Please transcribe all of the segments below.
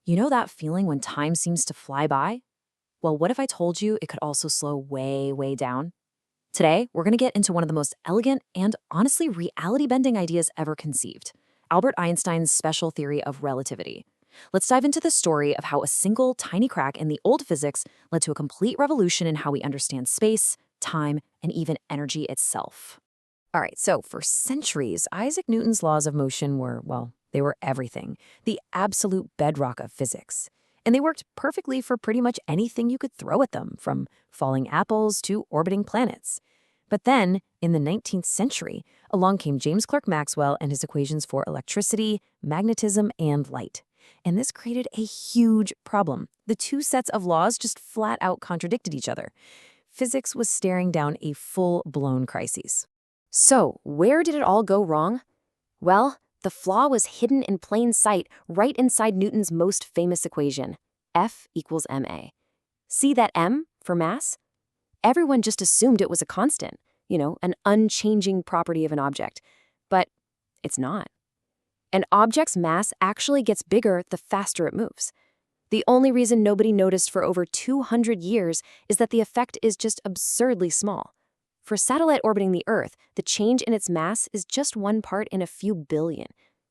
You know that feeling when time seems to fly by? Well, what if I told you it could also slow way, way down? Today, we're going to get into one of the most elegant and honestly reality-bending ideas ever conceived, Albert Einstein's special theory of relativity. Let's dive into the story of how a single tiny crack in the old physics led to a complete revolution in how we understand space, time, and even energy itself. All right, so for centuries, Isaac Newton's laws of motion were, well, they were everything, the absolute bedrock of physics. And they worked perfectly for pretty much anything you could throw at them, from falling apples to orbiting planets. But then, in the 19th century, along came James Clerk Maxwell and his equations for electricity, magnetism, and light. And this created a huge problem. The two sets of laws just flat out contradicted each other. Physics was staring down a full-blown crisis. So, where did it all go wrong? Well, the flaw was hidden in plain sight right inside Newton's most famous equation, F equals ma. See that m for mass? Everyone just assumed it was a constant, an unchanging property of an object. But it's not. An object's mass actually gets bigger the faster it moves. The only reason nobody noticed for over 200 years is that the effect is just absurdly small. For a satellite orbiting the Earth, the change in its mass is just 1 part in a few billion.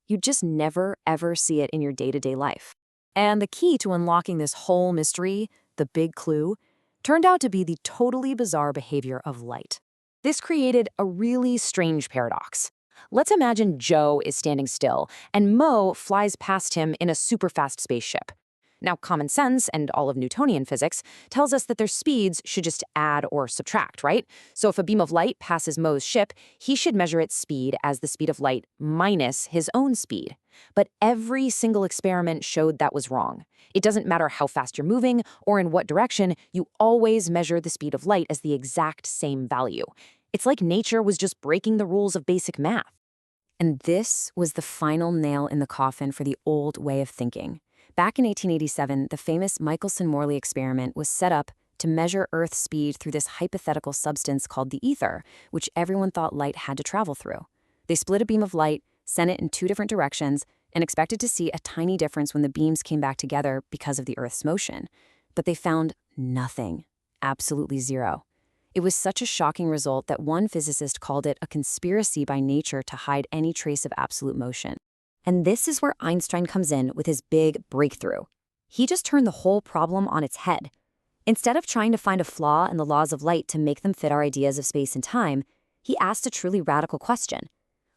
You just never, ever see it in your day-to-day life. And the key to unlocking this whole mystery, the big clue, turned out to be the totally bizarre behavior of light. This created a really strange paradox. Let's imagine Joe is standing still, and Mo flies past him in a super-fast spaceship. Now, common sense and all of Newtonian physics tells us that their speeds should just add or subtract, right? So if a beam of light passes Mo's ship, he should measure its speed as the speed of light minus his own speed. But every single experiment showed that was wrong. It doesn't matter how fast you're moving or in what direction, you always measure the speed of light as the exact same value. It's like nature was just breaking the rules of basic math. And this was the final nail in the coffin for the old way of thinking. Back in 1887, the famous Michelson-Morley experiment was set up to measure Earth's speed through this hypothetical substance called the ether, which everyone thought light had to travel through. They split a beam of light, sent it in 2 different directions, and expected to see a tiny difference when the beams came back together because of the Earth's motion. But they found nothing. Absolutely zero. It was such a shocking result that one physicist called it a conspiracy by nature to hide any trace of absolute motion. And this is where Einstein comes in with his big breakthrough. He just turned the whole problem on its head. Instead of trying to find a flaw in the laws of light to make them fit our ideas of space and time, he asked a truly radical question.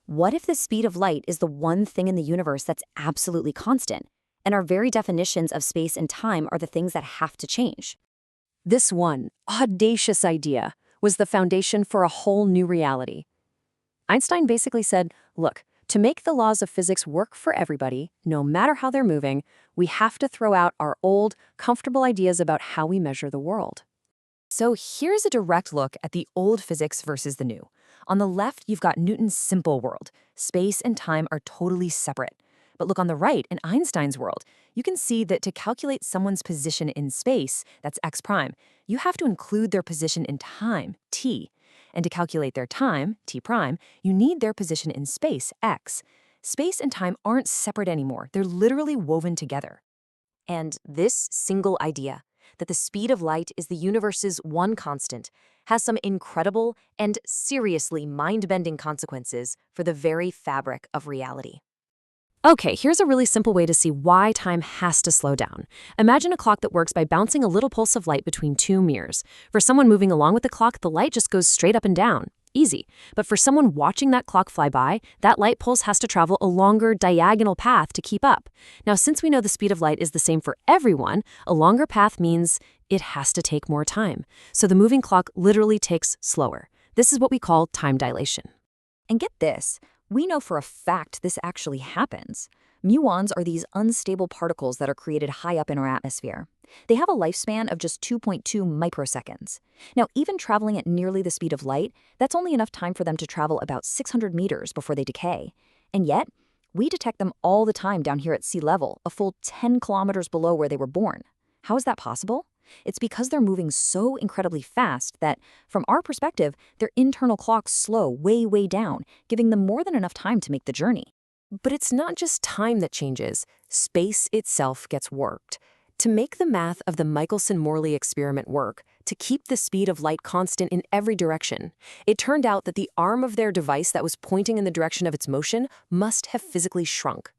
What if the speed of light is the one thing in the universe that's absolutely constant, and our very definitions of space and time are the things that have to change? This one audacious idea was the foundation for a whole new reality. Einstein basically said, look, to make the laws of physics work for everybody, no matter how they're moving, we have to throw out our old, comfortable ideas about how we measure the world. So here's a direct look at the old physics versus the new. On the left, you've got Newton's simple world. Space and time are totally separate. But look on the right, in Einstein's world, you can see that to calculate someone's position in space, that's x prime, you have to include their position in time, t. And to calculate their time, t prime, you need their position in space, x. Space and time aren't separate anymore. They're literally woven together. And this single idea, that the speed of light is the universe's one constant, has some incredible and seriously mind-bending consequences for the very fabric of reality. Okay, here's a really simple way to see why time has to slow down. Imagine a clock that works by bouncing a little pulse of light between 2 mirrors. For someone moving along with the clock, the light just goes straight up and down. Easy. But for someone watching that clock fly by, that light pulse has to travel a longer diagonal path to keep up. Now, since we know the speed of light is the same for everyone, a longer path means it has to take more time. So the moving clock literally takes slower. This is what we call time dilation. And get this. We know for a fact this actually happens. Muons are these unstable particles that are created high up in our atmosphere. They have a lifespan of just 2.2 microseconds. Now, even traveling at nearly the speed of light, that's only enough time for them to travel about 600 meters before they decay. And yet, we detect them all the time down here at sea level, a full 10 kilometers below where they were born. How is that possible? It's because they're moving so incredibly fast that, from our perspective, their internal clocks slow way, way down, giving them more than enough time to make the journey. But it's not just time that changes, space itself gets worked. To make the math of the Michelson-Morley experiment work, to keep the speed of light constant in every direction, it turned out that the arm of their device that was pointing in the direction of its motion must have physically shrunk.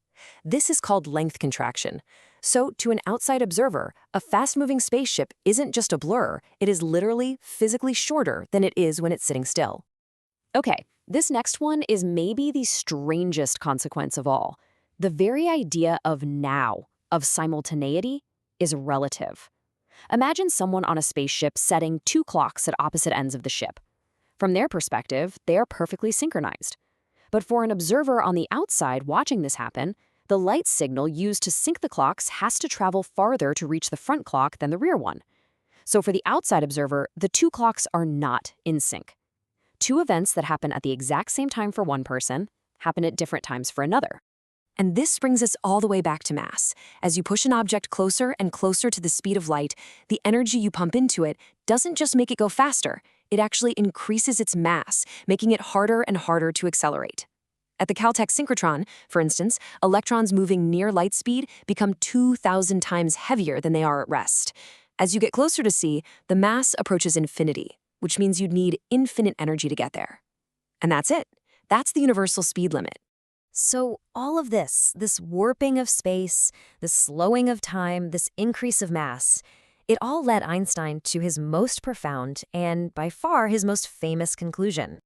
This is called length contraction. So, to an outside observer, a fast-moving spaceship isn't just a blur, it is literally physically shorter than it is when it's sitting still. Okay, this next one is maybe the strangest consequence of all. The very idea of now, of simultaneity, is relative. Imagine someone on a spaceship setting two clocks at opposite ends of the ship. From their perspective, they are perfectly synchronized. But for an observer on the outside watching this happen, the light signal used to sync the clocks has to travel farther to reach the front clock than the rear one. So for the outside observer, the two clocks are not in sync. Two events that happen at the exact same time for one person happen at different times for another. And this brings us all the way back to mass. As you push an object closer and closer to the speed of light, the energy you pump into it doesn't just make it go faster, it actually increases its mass, making it harder and harder to accelerate. At the Caltech synchrotron, for instance, electrons moving near light speed become 2,000 times heavier than they are at rest. As you get closer to C, the mass approaches infinity, which means you'd need infinite energy to get there. And that's it. That's the universal speed limit. So all of this warping of space, this slowing of time, this increase of mass, it all led Einstein to his most profound and, by far, his most famous conclusion.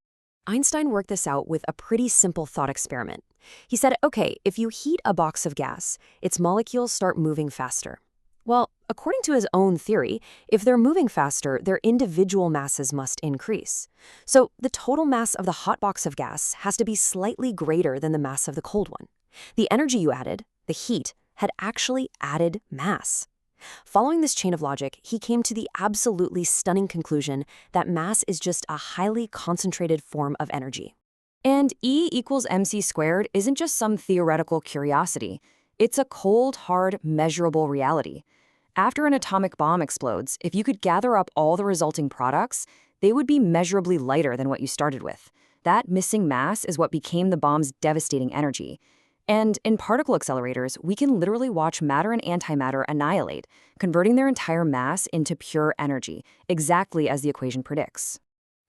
Einstein worked this out with a pretty simple thought experiment. He said, okay, if you heat a box of gas, its molecules start moving faster. Well, according to his own theory, if they're moving faster, their individual masses must increase. So the total mass of the hot box of gas has to be slightly greater than the mass of the cold one. The energy you added, the heat, had actually added mass. Following this chain of logic, he came to the absolutely stunning conclusion that mass is just a highly concentrated form of energy. And E equals mc squared isn't just some theoretical curiosity. It's a cold, hard, measurable reality. After an atomic bomb explodes, if you could gather up all the resulting products, they would be measurably lighter than what you started with. That missing mass is what became the bomb's devastating energy. And in particle accelerators, we can literally watch matter and antimatter annihilate, converting their entire mass into pure energy, exactly as the equation predicts.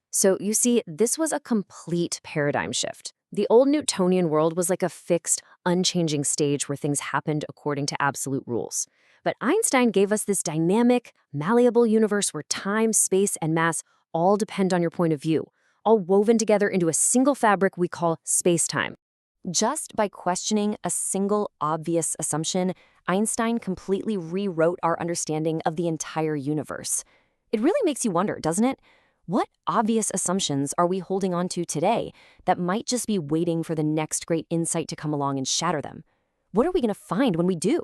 So you see, this was a complete paradigm shift. The old Newtonian world was like a fixed, unchanging stage where things happened according to absolute rules. But Einstein gave us this dynamic, malleable universe where time, space, and mass all depend on your point of view, all woven together into a single fabric we call space-time. Just by questioning a single obvious assumption, Einstein completely rewrote our understanding of the entire universe. It really makes you wonder, doesn't it? What obvious assumptions are we holding on to today that might just be waiting for the next great insight to come along and shatter them? What are we going to find when we do?